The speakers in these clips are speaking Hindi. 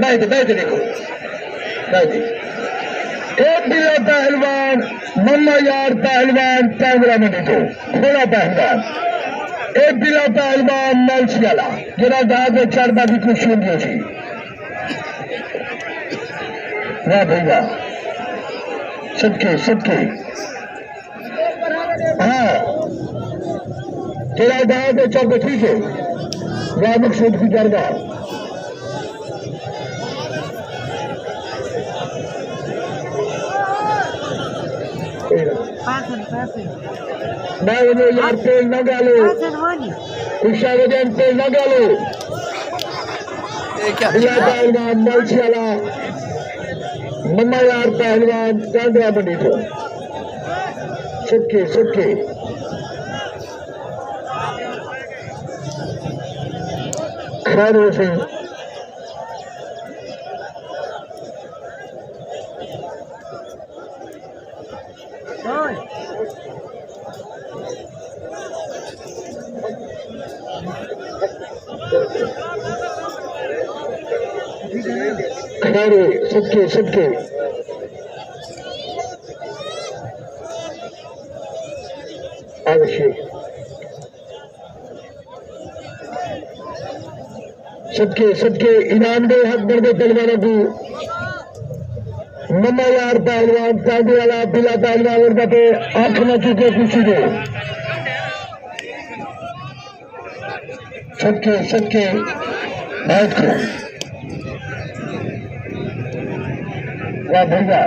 बैठ देखो बैठ। एक बिला पहलवान मम्मा यार पहलवान पैंगरा में देखो घोड़ा पहलवान। एक बिला पहलवान मलसी वाला जरा दाद चढ़ बाकी कुछ होंगी सी। वाह भैया सबके हाँ तेरा दाद चढ़ ठीक है। वाह मकसूद की चढ़ मैं यार तेल न डालो गुस्सा वजन तेल न डालो। पहलवान मलसी वाला मम्मा यार पहलवान कांगड़ा बनी थो सबके खैर से खैर सबके अवश्य सबके इनाम दे हक बढ़ गए पहलवानों को। मम्मा यार पहलवान कांडे वाला बिला पहलवान उनका पे आंख न चुके खुशी दो सबके बैठ को। वाह भैया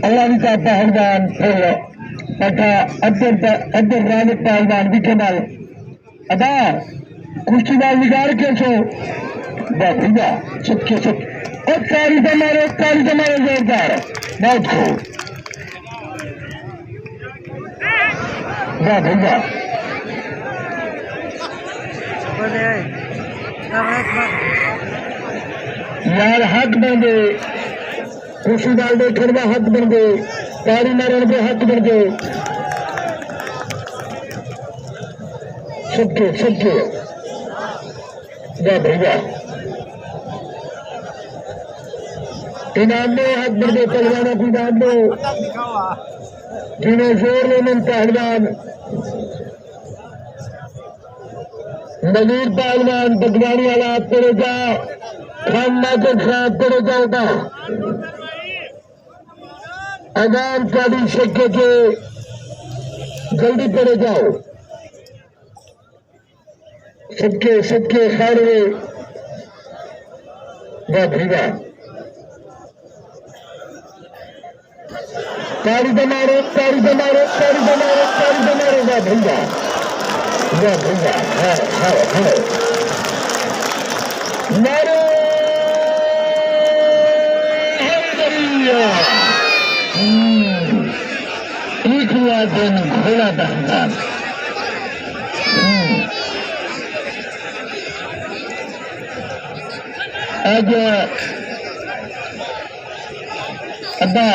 अल्लाह का पहलवान पटा अब्दुल रानिक पहलवान भी कमाल अदा कुश्ती बाल निगार के सो भैया सबके और कारी मारो जोरदार बहुत खूब। वाह भैया यार हक बन गए कुर्सी डाल दे खड़वा हक बन गए कारी मारन के हक बन गए सबके वाह भैया इनाम में हक बन गए पहलवानों को इनाम दो जिन्हें जोर लेने पहलवान नजीर पहलवान बदवानी वाला पड़ेगा खाना के खराब पड़ेगा होगा अगाम काली शक्के के जल्दी पड़े जाओ सबके खैर वाह भैया कारी दमारो वाह भैया है मारो एक हुआ दिन घोड़ा दहना आज अब्बा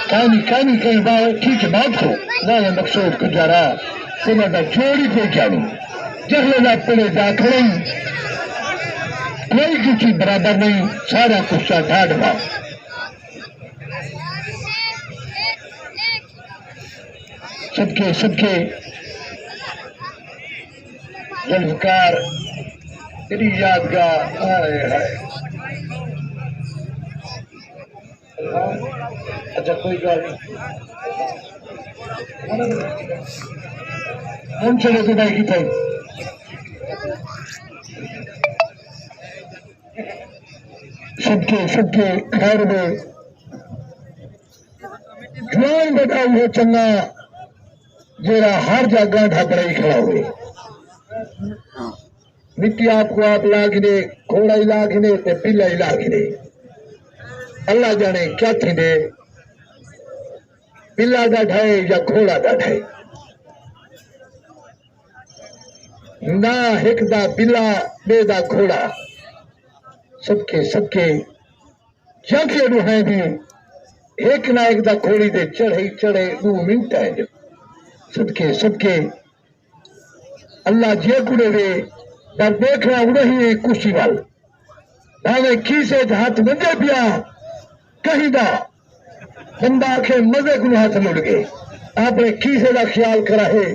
कहानी कहीं बात ठीक है बात को ना मकसूद को जा रहा सुना था चोरी को क्या जहला पड़े दाखड़े कोई किसी बराबर नहीं सारा कुछ ढाढ़ बा सबके जलकार तेरी यादगार अच्छा कोई गल हम चले विदाई की थी सबके खैर में जवान बताऊ हो चंगा जरा हर जगह ढाबड़ा ही खड़ा हुए मिट्टी आपको आप लाखने घोड़ा ही लाखने पिला ही लाखने अल्लाह जाने क्या थे बिल्ला दा ढाए या घोड़ा दा ढाए ना हिक दा बिल्ला बे दा घोड़ा सबके सबके जंखे रुहाए दी एक ना एक दा घोड़ी दे चढ़े चढ़े 2 मिनट है जो सबके सबके अल्लाह जे कुड़े वे पर देखना उड़ही कुशी वाल भावे खीसे हाथ वजे पिया कहीं दा बंदा के मजे को हाथ मुड़ गए आपने खीसे का ख्याल करा है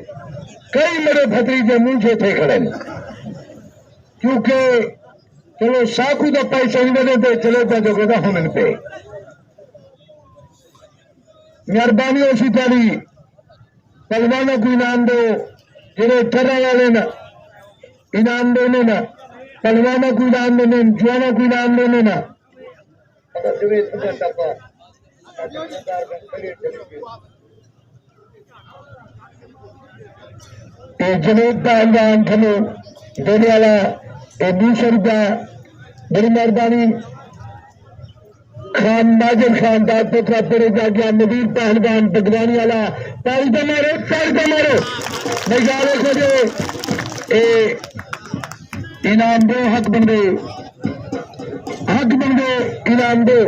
कई मेरे भतीजे मुझे थे खड़े क्योंकि चलो साकू का पैसा नहीं देते चले पे जो गोदा हम इन पे मेहरबानी उसी तारी पहलवानों को इनाम दो जिन्हें ठर्रा वाले ना इनाम देने ना पहलवानों को इनाम देने जुआनों को इनाम देने ना जनेब पहलवान थलो देने वाला 200 रुपया बड़ी मेहरबानी खान नाजिर खान का पुत्रा पेरे जा गया नवीर पहलवान बगवानी वाला ताली तो मारो मैं गाले को जो इनाम दो हक बंदे इनाम दो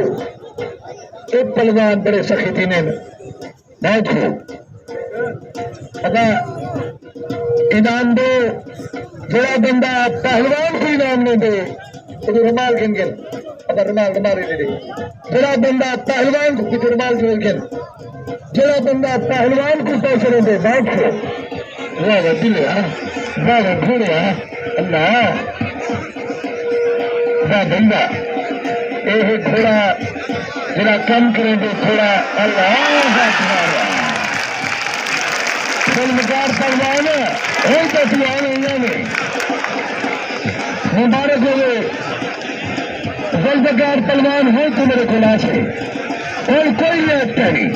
एक पहलवान बड़े सखी थी ने बहुत खूब अदा इनाम दो जरा बंदा पहलवान को इनाम नहीं दे तो रुमाल गिन गिन अब रुमाल ही दे जरा बंदा पहलवान को कुछ रुमाल गिन गिन जरा बंदा पहलवान को पैसे नहीं दे बहुत खूब वाह दिले वाह घोड़े अल्लाह वाह बंदा ये घोड़ा जरा कम करेंगे थोड़ा अल्लाह फिल्मकार पहलवान हो तो मुबारक हो फिल्मकार पहलवान हो तो मेरे खुला से और कोई नहीं